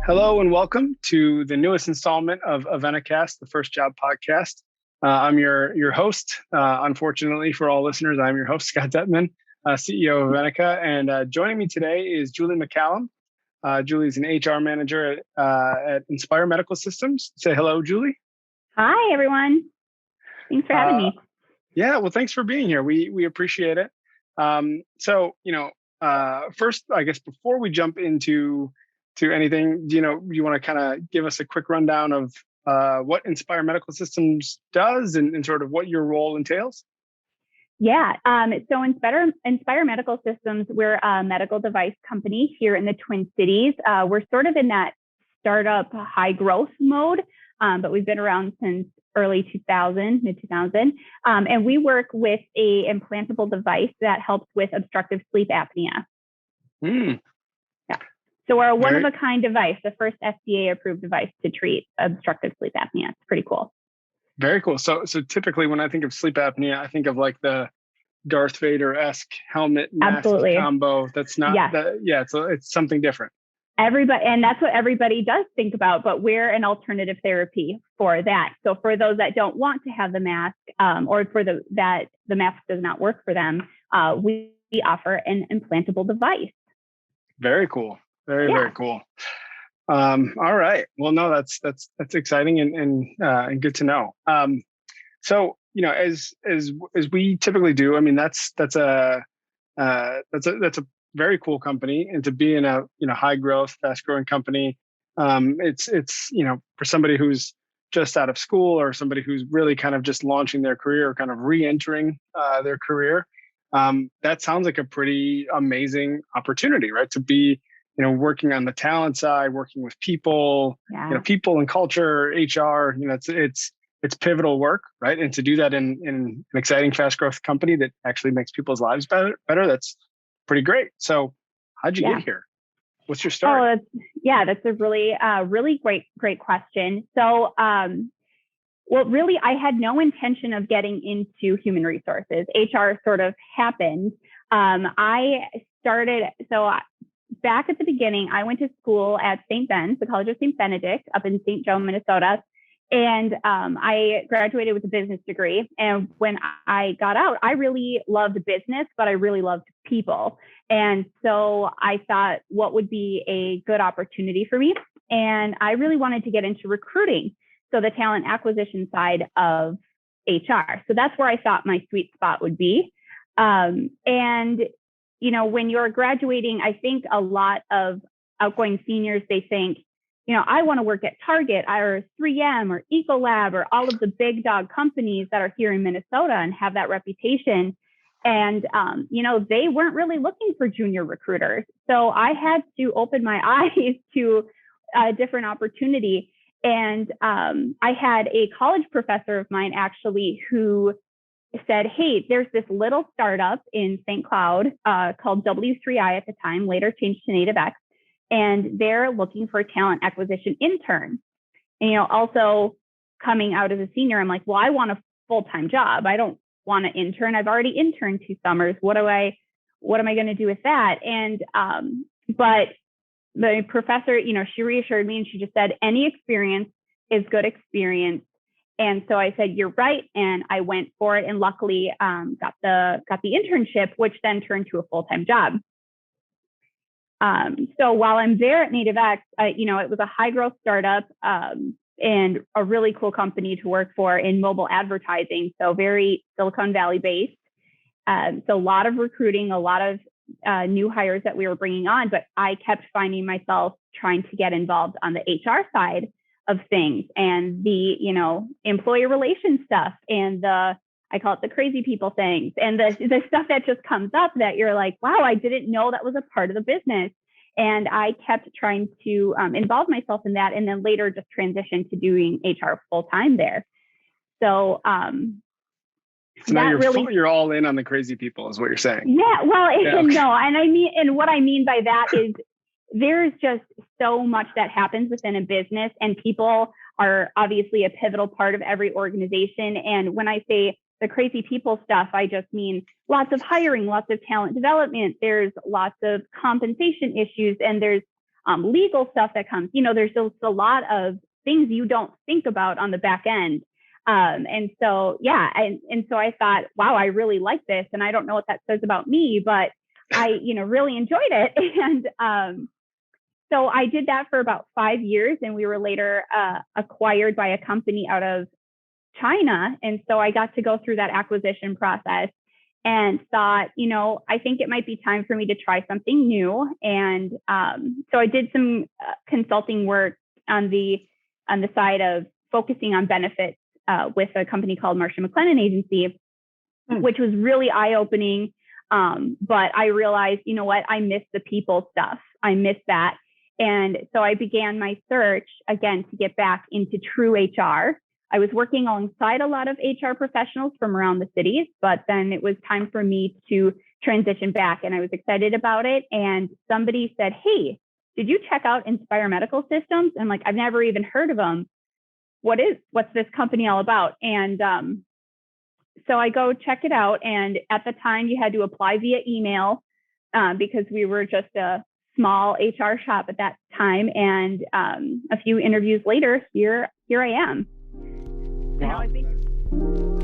Hello and welcome to the newest installment of Avenicast, the First Job podcast. I'm your host. Unfortunately for all listeners, I'm your host, Scott Dettman, CEO of Avenica. And joining me today is Julie McCallum. Julie's an HR manager at Inspire Medical Systems. Say hello, Julie. Hi, everyone. Thanks for having me. Yeah, well, thanks for being here. We appreciate it. First, I guess before we jump into anything, you want to kind of give us a quick rundown of what Inspire Medical Systems does and sort of what your role entails? Yeah. So Inspire Medical Systems, we're a medical device company here in the Twin Cities. We're sort of in that startup high growth mode, but we've been around since early 2000, mid 2000. And we work with a implantable device that helps with obstructive sleep apnea. Yeah. So we're a one-of-a-kind device, the first FDA-approved device to treat obstructive sleep apnea. It's pretty cool. Very cool. So typically when I think of sleep apnea, I think of like the Darth Vader-esque helmet mask combo. That's not it's something different. Everybody, and that's what everybody does think about, but we're an alternative therapy for that. So for those that don't want to have the mask, or for that the mask does not work for them, we offer an implantable device. Very cool. Very cool. All right. Well, no, that's exciting and good to know. So as we typically do, I mean, that's a very cool company, and to be in a high growth, fast growing company, it's for somebody who's just out of school or somebody who's really kind of just launching their career or kind of re-entering their career. That sounds like a pretty amazing opportunity, right? To be working on the talent side, working with people, people and culture, HR, it's pivotal work, right? And to do that in an exciting, fast growth company that actually makes people's lives better, that's pretty great. So how'd you get here? What's your story? That's a really great question. So, really, I had no intention of getting into human resources. HR sort of happened. Back at the beginning, I went to school at St. Ben's, the College of St. Benedict up in St. Joe, Minnesota. And I graduated with a business degree. And when I got out, I really loved business, but I really loved people. And so I thought, what would be a good opportunity for me? And I really wanted to get into recruiting. So the talent acquisition side of HR. So that's where I thought my sweet spot would be. When you're graduating, I think a lot of outgoing seniors, they think, I want to work at Target or 3M or Ecolab or all of the big dog companies that are here in Minnesota and have that reputation. And, they weren't really looking for junior recruiters. So I had to open my eyes to a different opportunity. And I had a college professor of mine actually who said, hey, there's this little startup in St. Cloud called W3I at the time, later changed to NativeX, and they're looking for a talent acquisition intern. And, also coming out as a senior, I'm like, well, I want a full-time job. I don't want to intern. I've already interned 2 summers. What am I going to do with that? And, but the professor, she reassured me and she just said, any experience is good experience. And so I said, you're right. And I went for it and luckily got the internship, which then turned to a full-time job. So while I'm there at NativeX, it was a high growth startup and a really cool company to work for in mobile advertising. So very Silicon Valley based. So a lot of recruiting, a lot of new hires that we were bringing on, but I kept finding myself trying to get involved on the HR side of things and the, employee relations stuff and I call it the crazy people things and the stuff that just comes up that you're like, wow, I didn't know that was a part of the business. And I kept trying to involve myself in that and then later just transitioned to doing HR full time there. So, now you're all in on the crazy people is what you're saying. Yeah, well, no, and what I mean by that is there's just so much that happens within a business and people are obviously a pivotal part of every organization. And when I say the crazy people stuff, I just mean lots of hiring, lots of talent development. There's lots of compensation issues and there's legal stuff that comes. There's just a lot of things you don't think about on the back end. And so I thought, wow, I really like this, and I don't know what that says about me, but I really enjoyed it. And so I did that for about 5 years, and we were later acquired by a company out of China. And so I got to go through that acquisition process and thought, I think it might be time for me to try something new. And so I did some consulting work on the side of focusing on benefits with a company called Marsh & McLennan Agency, which was really eye-opening. But I realized, what, I miss the people stuff. I miss that. And so I began my search again to get back into true HR. I was working alongside a lot of HR professionals from around the cities, but then it was time for me to transition back, and I was excited about it. And somebody said, "Hey, did you check out Inspire Medical Systems?" And I'm like, I've never even heard of them. What's this company all about? And so I go check it out. And at the time, you had to apply via email because we were just a small HR shop at that time. And a few interviews later, here I am. Wow.